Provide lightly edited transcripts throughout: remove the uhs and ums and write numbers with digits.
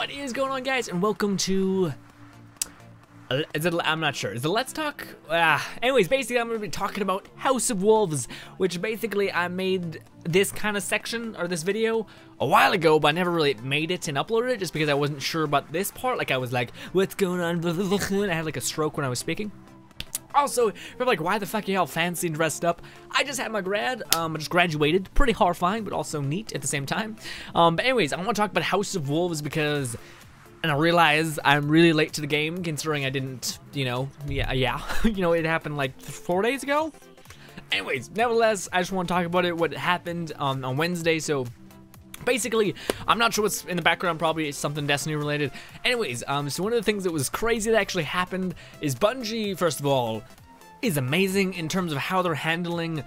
What is going on, guys, and welcome to I'm not sure, is it Let's Talk? Anyways, basically I'm going to be talking about House of Wolves, which basically I made this kind of section, or this video, a while ago, but I never really made it and uploaded it, just because I wasn't sure about this part. Like, I was like, what's going on? I had like a stroke when I was speaking. Also, you're like, why the fuck are you all fancy and dressed up? I just had my grad, I just graduated. Pretty horrifying, but also neat at the same time. But anyways, I want to talk about House of Wolves because, and I realize I'm really late to the game, considering I didn't, you know, you know, it happened like 4 days ago. Anyways, nevertheless, I just want to talk about it, what happened on Wednesday, so... Basically, I'm not sure what's in the background, probably something Destiny related. Anyways, so one of the things that was crazy that actually happened is Bungie, first of all, is amazing in terms of how they're handling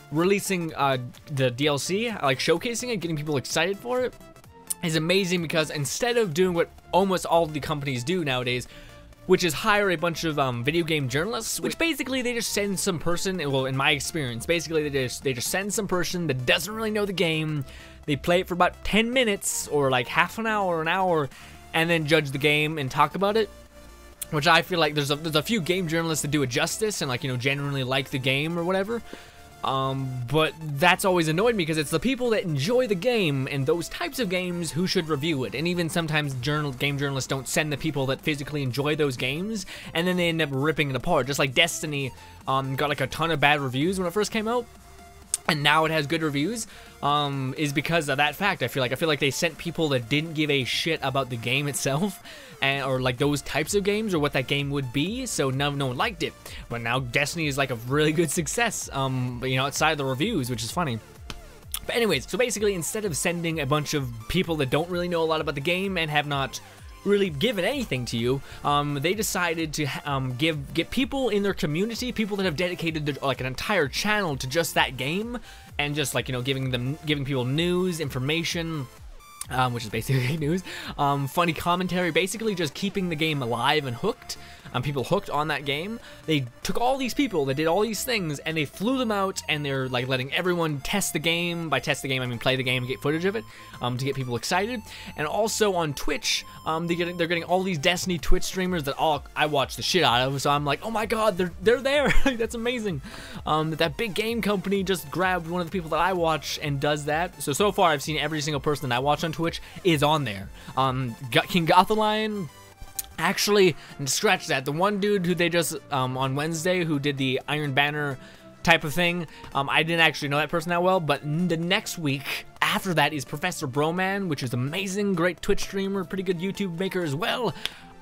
releasing the DLC, like showcasing it, getting people excited for it, is amazing because instead of doing what almost all the companies do nowadays, which is hire a bunch of video game journalists, which basically they just send some person, well, in my experience, basically they just send some person that doesn't really know the game. They play it for about 10 minutes or like half an hour, and then judge the game and talk about it. Which I feel like there's a few game journalists that do it justice and, like, you know, genuinely like the game or whatever. But that's always annoyed me because it's the people that enjoy the game and those types of games who should review it. And even sometimes game journalists don't send the people that physically enjoy those games, and then they end up ripping it apart. Just like Destiny got like a ton of bad reviews when it first came out, and now it has good reviews, is because of that fact. I feel like they sent people that didn't give a shit about the game itself, or like those types of games, or what that game would be, so no one liked it. But now Destiny is like a really good success, you know, outside of the reviews, which is funny. But anyways, so basically instead of sending a bunch of people that don't really know a lot about the game and have not really given anything to you, they decided to get people in their community, people that have dedicated like an entire channel to just that game, and just, like, you know, giving people news, information, which is basically news, funny commentary, basically just keeping the game alive and hooked, people hooked on that game. They took all these people that did all these things and they flew them out, and they're like letting everyone test the game. By test the game, I mean play the game and get footage of it, to get people excited. And also on Twitch, they're getting all these Destiny Twitch streamers that I watch the shit out of, so I'm like, oh my god, they're there. That's amazing. That big game company just grabbed one of the people that I watch and does that. So far I've seen every single person that I watch on Twitch is on there. King Gothalion, actually, scratch that. The one dude who they just, on Wednesday, who did the Iron Banner type of thing, I didn't actually know that person that well, but the next week after that is Professor Broman, which is amazing, great Twitch streamer, pretty good YouTube maker as well.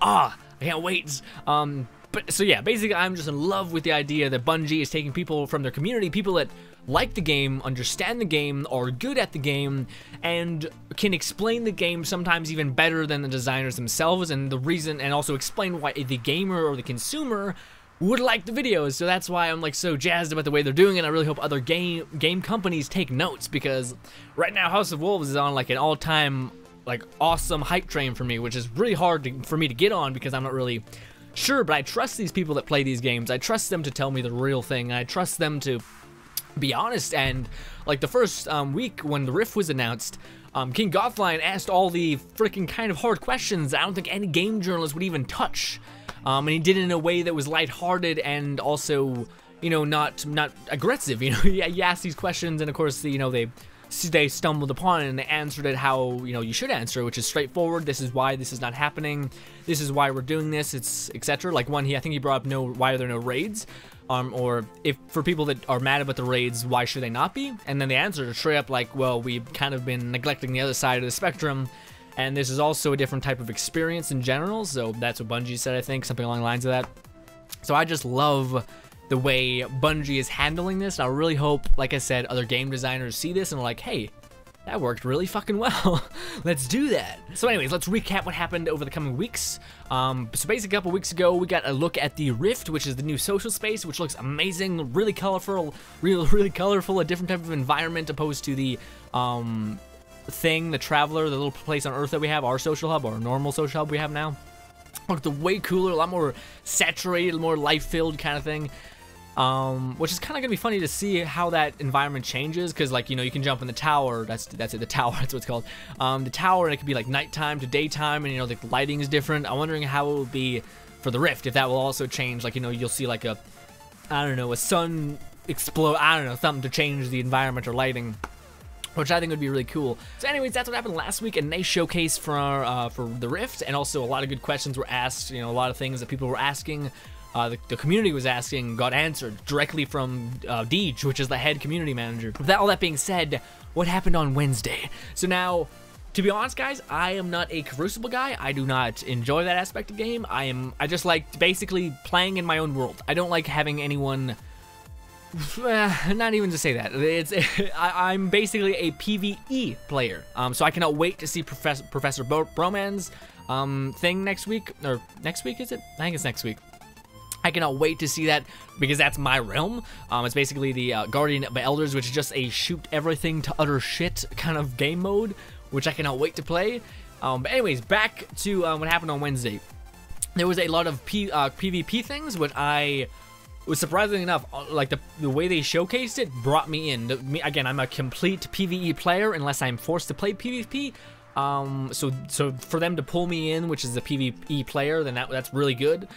I can't wait. But so yeah, basically I'm just in love with the idea that Bungie is taking people from their community, people that like the game, understand the game, are good at the game, and can explain the game sometimes even better than the designers themselves, and the reason, and also explain why the gamer or the consumer would like the videos. So that's why I'm like so jazzed about the way they're doing it. I really hope other game companies take notes, because right now House of Wolves is on like an all-time like awesome hype train for me, which is really hard for me to get on because I'm not really sure, but I trust these people that play these games. I trust them to tell me the real thing, and I trust them to be honest. And like the first week when the Rift was announced, King Gothalion asked all the freaking kind of hard questions I don't think any game journalist would even touch, and he did it in a way that was lighthearted and also, you know, not aggressive. You know, he asked these questions, and of course, you know, they stumbled upon it and they answered it how, you know, you should answer, which is straightforward. This is why this is not happening. This is why we're doing this. It's etc. Like I think he brought up why are there no raids, or if for people that are mad about the raids, why should they not be? And then they answered straight up like, well, we've kind of been neglecting the other side of the spectrum, and this is also a different type of experience in general. So that's what Bungie said, I think, something along the lines of that. So I just love the way Bungie is handling this, and I really hope, like I said, other game designers see this and are like, hey, that worked really fucking well. Let's do that. So anyways, let's recap what happened over the coming weeks. So basically a couple weeks ago, we got a look at the Rift, which is the new social space, which looks amazing, really colorful, really colorful, a different type of environment opposed to the thing, the Traveler, the little place on Earth that we have, our social hub, or normal social hub we have now. Looked way cooler, a lot more saturated, more life-filled kind of thing. which is kind of gonna be funny to see how that environment changes, because like, you know, you can jump in the tower. That's it, the tower. That's what it's called. The tower, and it could be like nighttime to daytime, and you know, the lighting is different. I'm wondering how it will be for the Rift, if that will also change. Like, you know, you'll see like a, I don't know, a sun explode. I don't know, something to change the environment or lighting, which I think would be really cool. So anyways, that's what happened last week. A nice showcase for the Rift, and also a lot of good questions were asked. You know, a lot of things that people were asking, the community was asking, got answered directly from Deej, which is the head community manager. With that, all that being said, what happened on Wednesday? So now, to be honest, guys, I am not a Crucible guy. I do not enjoy that aspect of the game. I just like basically playing in my own world. I don't like having anyone. Not even to say that. I'm basically a PvE player. So I cannot wait to see Professor Broman's thing next week. Or next week, is it? I think it's next week. I cannot wait to see that, because that's my realm. It's basically the Guardian of Elders, which is just a shoot everything to utter shit kind of game mode, which I cannot wait to play. But anyways, back to what happened on Wednesday. There was a lot of PvP things, which I was, surprisingly enough, like the way they showcased it brought me in. Again, I'm a complete PvE player unless I'm forced to play PvP. So for them to pull me in, which is a PvE player, then that's really good.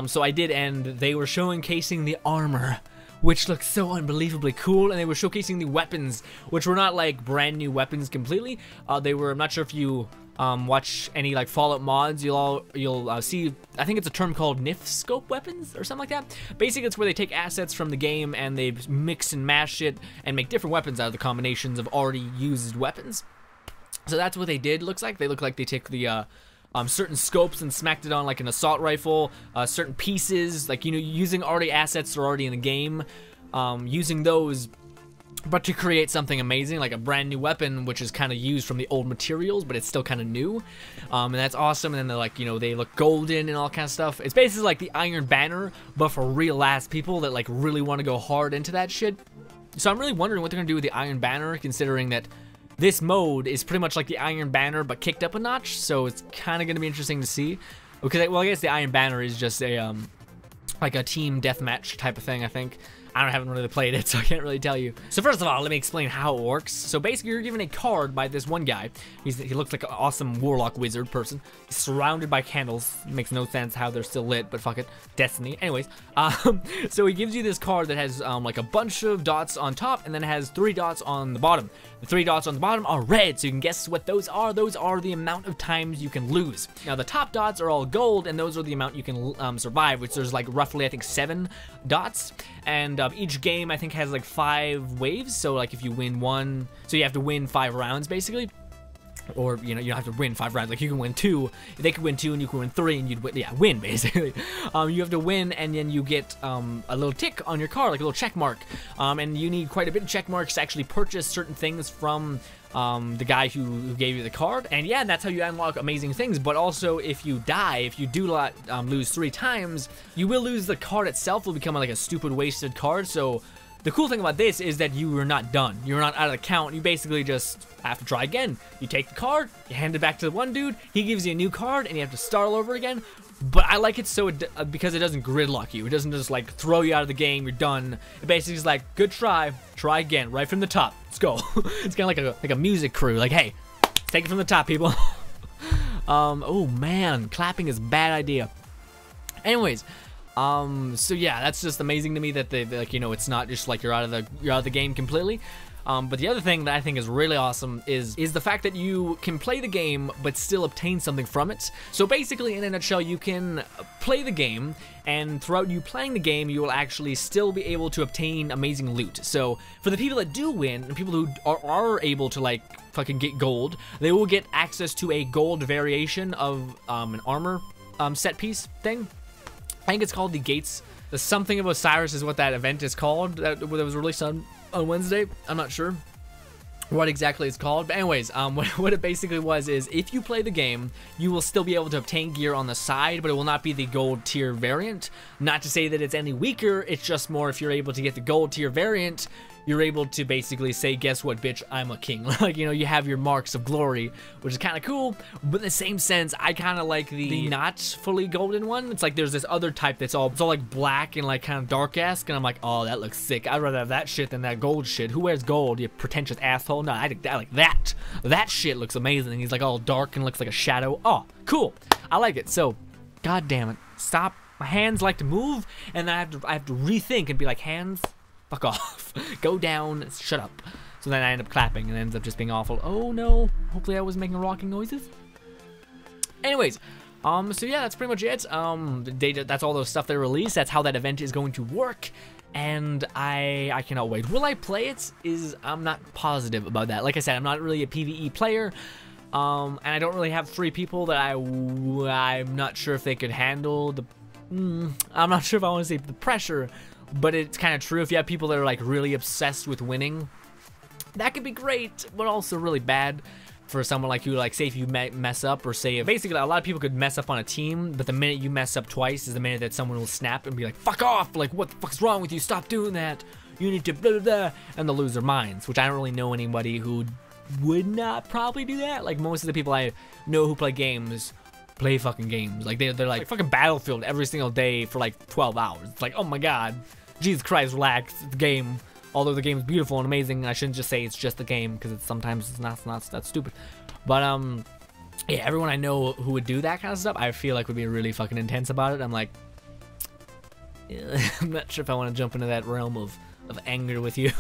So I did, and they were showcasing the armor, which looked so unbelievably cool, and they were showcasing the weapons, which were not like brand new weapons completely. They were, I'm not sure if you watch any like Fallout mods, you'll see, I think it's a term called NIF scope weapons or something like that. Basically, it's where they take assets from the game and they mix and mash it and make different weapons out of the combinations of already used weapons. So that's what they did. Looks like they took the certain scopes and smacked it on like an assault rifle, certain pieces, like, you know, using already assets that are already in the game, using those, but to create something amazing, like a brand new weapon, which is kind of used from the old materials, but it's still kind of new, and that's awesome. And then they're like, you know, they look golden and all kind of stuff. It's basically like the Iron Banner, but for real ass people that like really want to go hard into that shit. So I'm really wondering what they're gonna do with the Iron Banner, considering that this mode is pretty much like the Iron Banner, but kicked up a notch, so it's kind of going to be interesting to see. Okay, well, I guess the Iron Banner is just a, like a team deathmatch type of thing, I think. I haven't really played it, so I can't really tell you. So first of all, let me explain how it works. So basically, you're given a card by this one guy. He looks like an awesome warlock wizard person. He's surrounded by candles. It makes no sense how they're still lit, but fuck it. Destiny. Anyways, so he gives you this card that has like a bunch of dots on top, and then it has 3 dots on the bottom. The 3 dots on the bottom are red, so you can guess what those are. Those are the amount of times you can lose. Now, the top dots are all gold, and those are the amount you can survive, which there's like roughly, I think, 7 dots. And each game, I think, has like 5 waves. So like if you win 1, so you have to win 5 rounds basically. Or, you know, you don't have to win 5 rounds. Like, you can win 2, they could win 2, and you can win 3, and you'd win, yeah, win, basically. You have to win, and then you get a little tick on your card, like a little check mark. And you need quite a bit of check marks to actually purchase certain things from the guy who gave you the card. And yeah, that's how you unlock amazing things. But also, if you die, if you do lose 3 times, you will lose the card itself. Will become like a stupid wasted card. So the cool thing about this is that you are not done. You're not out of the count. You basically just have to try again. You take the card, you hand it back to the one dude, he gives you a new card, and you have to start all over again. But I like it so because it doesn't gridlock you. It doesn't just like throw you out of the game, you're done. It basically is like, good try again, right from the top. Let's go. It's kind of like a music crew. Like, hey, take it from the top, people. Oh man, clapping is a bad idea. Anyways, so yeah, that's just amazing to me that they, like, you know, it's not just like you're out of the game completely. But the other thing that I think is really awesome is the fact that you can play the game but still obtain something from it. So basically, in a nutshell, you can play the game, and throughout you playing the game, you will actually still be able to obtain amazing loot. So for the people that do win, and people who are able to like fucking get gold, they will get access to a gold variation of an armor set piece thing. I think it's called the Gates. The Something of Osiris is what that event is called that was released on Wednesday. I'm not sure what exactly it's called, but anyways, what it basically was is if you play the game, you will still be able to obtain gear on the side, but it will not be the gold tier variant. Not to say that it's any weaker, it's just more if you're able to get the gold tier variant, you're able to basically say, guess what, bitch, I'm a king. Like, you know, you have your marks of glory, which is kind of cool. But in the same sense, I kind of like the not fully golden one. It's like there's this other type that's all like black and like kind of dark-esque, and I'm like, oh, that looks sick. I'd rather have that shit than that gold shit. Who wears gold, you pretentious asshole? No, I like that. That shit looks amazing. He's like all dark and looks like a shadow. Oh, cool. I like it. So, god damn it, stop. My hands like to move, and I have to rethink and be like, hands, fuck off. Go down, shut up. So then I end up clapping, and it ends up just being awful. Oh no, hopefully I wasn't making rocking noises. Anyways, so yeah, that's pretty much it. That's all those stuff they released. That's how that event is going to work, and I cannot wait. Will I play it? I'm not positive about that. Like I said, I'm not really a PvE player. And I don't really have 3 people that I'm not sure if they could handle the, I'm not sure if I want to say the pressure, but it's kind of true. If you have people that are like really obsessed with winning, that could be great, but also really bad for someone like you. Like, say if you mess up, or say, basically a lot of people could mess up on a team, but the minute you mess up twice is the minute that someone will snap and be like, fuck off, like, what the fuck's wrong with you, stop doing that, you need to blah blah blah, and they'll lose their minds, which I don't really know anybody who would not probably do that. Like, most of the people I know who play games play fucking games. Like, they're like fucking Battlefield every single day for like 12 hours. It's like, oh my god, Jesus Christ, relax, it's a game. Although the game is beautiful and amazing, I shouldn't just say it's just a game, because sometimes it's not that's stupid. But yeah, everyone I know who would do that kind of stuff, I feel like would be really fucking intense about it. I'm like, I'm not sure if I want to jump into that realm of anger with you.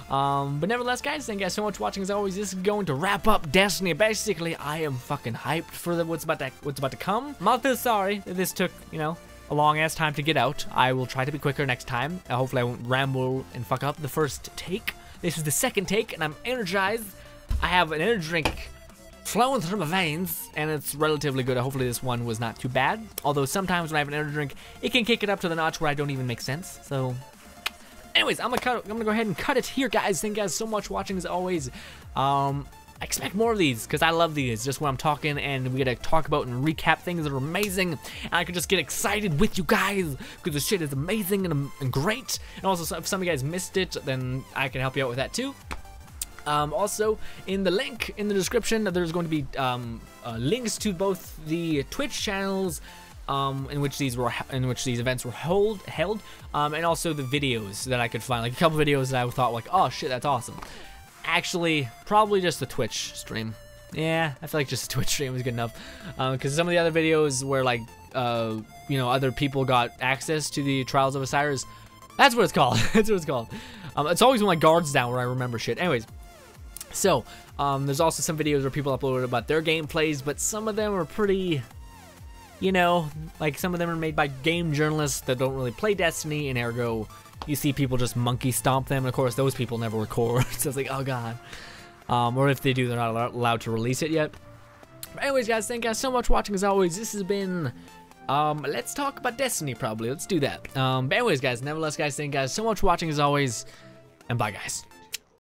But nevertheless, guys, thank you guys so much for watching. As always, this is going to wrap up Destiny. Basically, I am fucking hyped for what's about to come. I'm not sorry that this took, you know, a long ass time to get out. I will try to be quicker next time. Hopefully I won't ramble and fuck up the first take. This is the second take, and I'm energized. I have an energy drink flowing through my veins, and it's relatively good. Hopefully this one was not too bad. Although sometimes when I have an energy drink, it can kick it up to the notch where I don't even make sense. So anyways, I'm gonna go ahead and cut it here, guys. Thank you guys so much for watching, as always. I expect more of these, because I love these, just when I'm talking and we get to talk about and recap things that are amazing, and I can just get excited with you guys, because the shit is amazing and great. And also, if some of you guys missed it, then I can help you out with that too. Also, in the link in the description, there's going to be links to both the Twitch channels in which these events were held, and also the videos that I could find, like a couple videos that I thought like, oh shit, that's awesome. Actually, probably just the Twitch stream. Yeah, I feel like just the Twitch stream was good enough, because some of the other videos where, like, you know, other people got access to the Trials of Osiris. That's what it's called. That's what it's called. It's always when my guard's down where I remember shit. Anyways, so there's also some videos where people uploaded about their gameplays, but some of them are pretty, you know, like some of them are made by game journalists that don't really play Destiny, and ergo you see people just monkey stomp them, and of course those people never record. So it's like, oh god. Or if they do, they're not allowed to release it yet. But anyways, guys, thank you guys so much for watching. As always, this has been let's talk about Destiny. Probably let's do that. But anyways, guys, nevertheless, guys, thank you guys so much for watching, as always, and bye, guys.